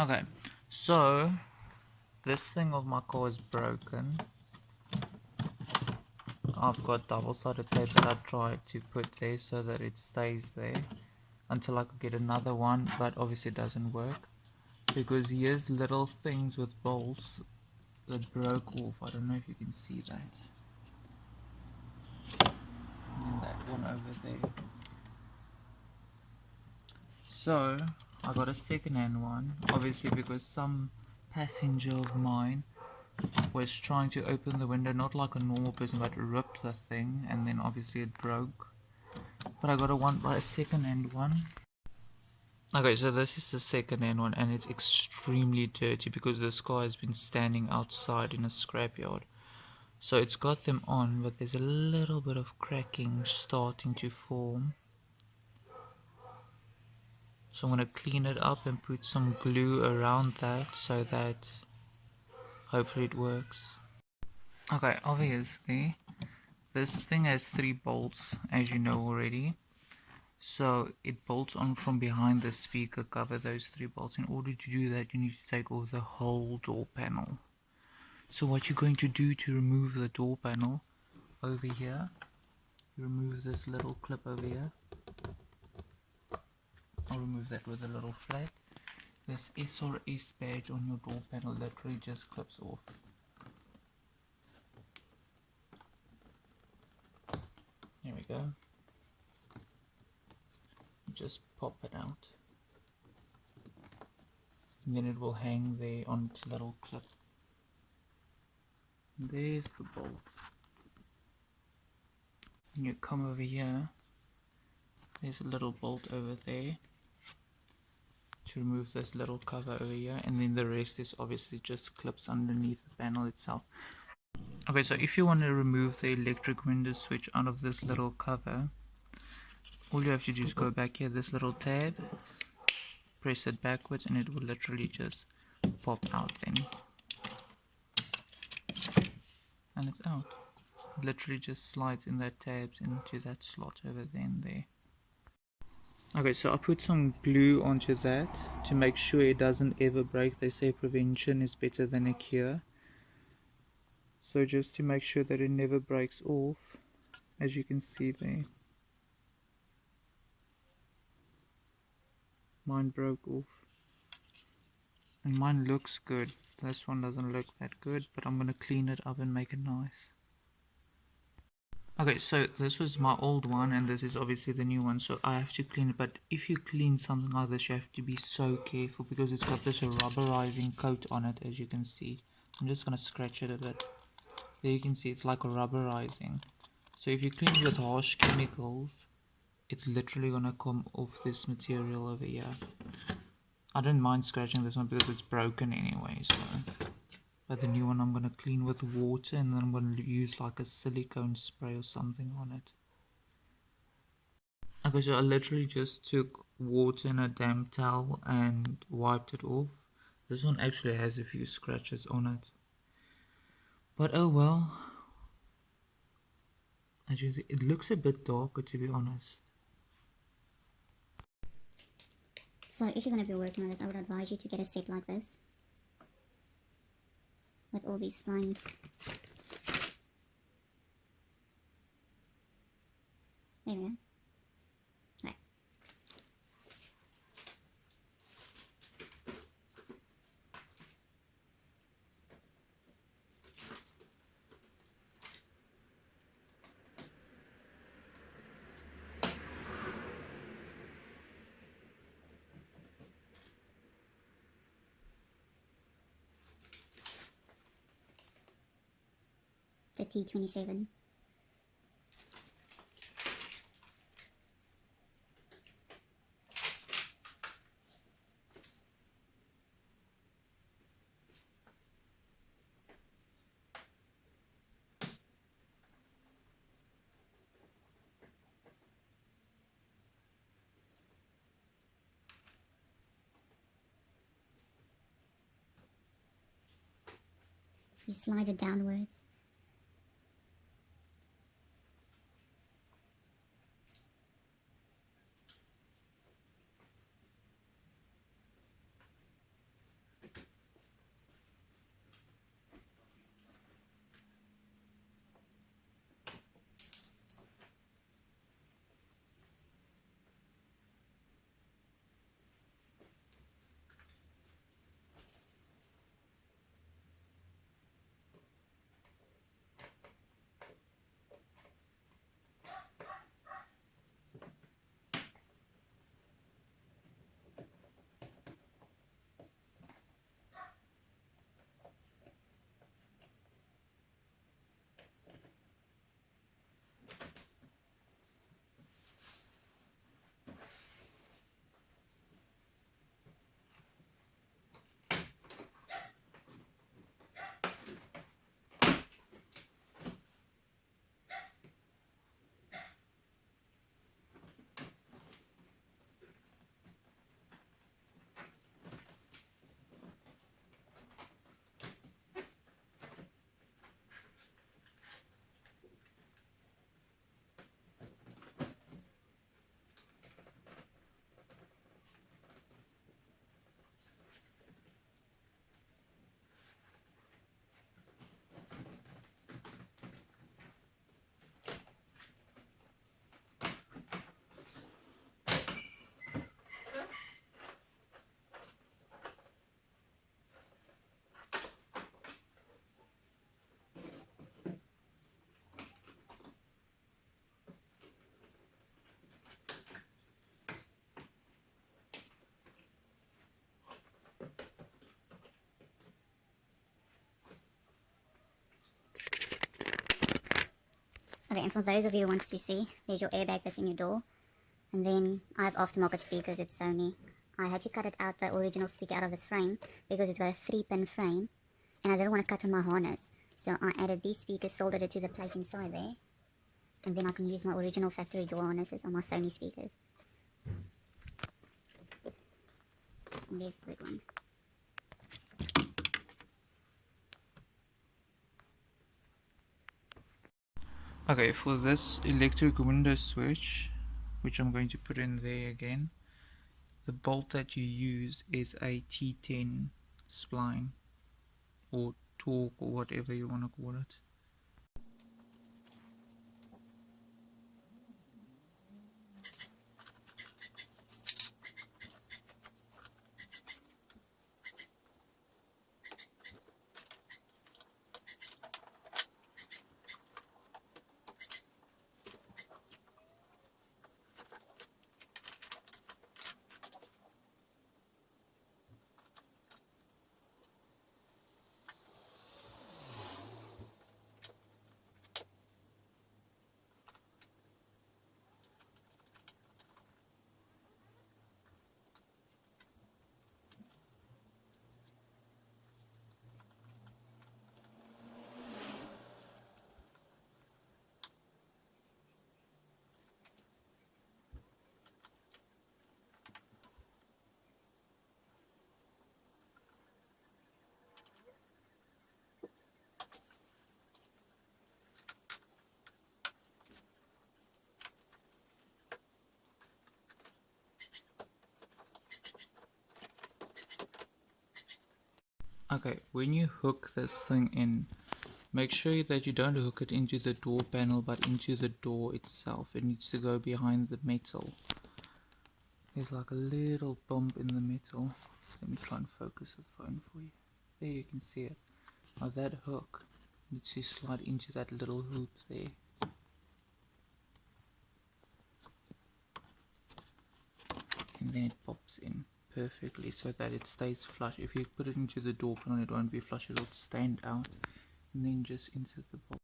Okay, so this thing of my car is broken. I've got double-sided tape that I tried to put there so that it stays there until I could get another one, but obviously it doesn't work because here's little things with bolts that broke off. I don't know if you can see that. And that one over there. So I got a second-hand one, obviously because some passenger of mine was trying to open the window, not like a normal person, but ripped the thing, and then obviously it broke. But I got a second-hand one. Okay, so this is the second-hand one, and it's extremely dirty because this car has been standing outside in a scrapyard. So it's got them on, but there's a little bit of cracking starting to form. So I'm going to clean it up and put some glue around that so that hopefully it works. Okay, obviously this thing has 3 bolts, as you know already. So it bolts on from behind the speaker cover, those 3 bolts. In order to do that, you need to take off the whole door panel. So what you're going to do to remove the door panel, over here, you remove this little clip over here. I'll remove that with a little flat. This SRS badge on your door panel literally just clips off. There we go. You just pop it out. And then it will hang there on its little clip. There's the bolt. And you come over here. There's a little bolt over there to remove this little cover over here, and then the rest is obviously just clips underneath the panel itself. Okay, so if you want to remove the electric window switch out of this little cover, all you have to do is go back here, this little tab, press it backwards, and it will literally just pop out then. And it's out. It literally just slides in that tabs into that slot over there and there. Okay, so I put some glue onto that to make sure it doesn't ever break. They say prevention is better than a cure. So just to make sure that it never breaks off, as you can see there. Mine broke off. And mine looks good. This one doesn't look that good, but I'm gonna clean it up and make it nice. Okay, so this was my old one and this is obviously the new one, so I have to clean it. But if you clean something like this, you have to be so careful because it's got this rubberizing coat on it, as you can see. I'm just gonna scratch it a bit. There you can see it's like rubberizing. So if you clean it with harsh chemicals, it's literally gonna come off this material over here. I don't mind scratching this one because it's broken anyway, so. But the new one I'm gonna clean with water, and then I'm gonna use like a silicone spray or something on it. Okay, so I literally just took water and a damp towel and wiped it off. This one actually has a few scratches on it. But oh well. As you see, it looks a bit darker, to be honest. So if you're going to be working on this, I would advise you to get a set like this with all these spline. There we go. Right. The T27. You slide it downwards. Okay, and for those of you who want to see, there's your airbag that's in your door. And then I have aftermarket speakers, it's Sony. I had to cut it out, the original speaker out of this frame, because it's got a 3-pin frame. And I didn't want to cut on my harness. So I added these speakers, soldered it to the plate inside there. And then I can use my original factory door harnesses on my Sony speakers. And there's the big one. Okay, for this electric window switch, which I'm going to put in there again, the bolt that you use is a T10 spline or torque or whatever you want to call it. Okay, when you hook this thing in, make sure that you don't hook it into the door panel but into the door itself. It needs to go behind the metal. There's like a little bump in the metal. Let me try and focus the phone for you. There you can see it. Now that hook needs to slide into that little hoop there. And then it pops in perfectly so that it stays flush. If you put it into the door panel, it won't be flush, it'll stand out. And then just insert the bolt.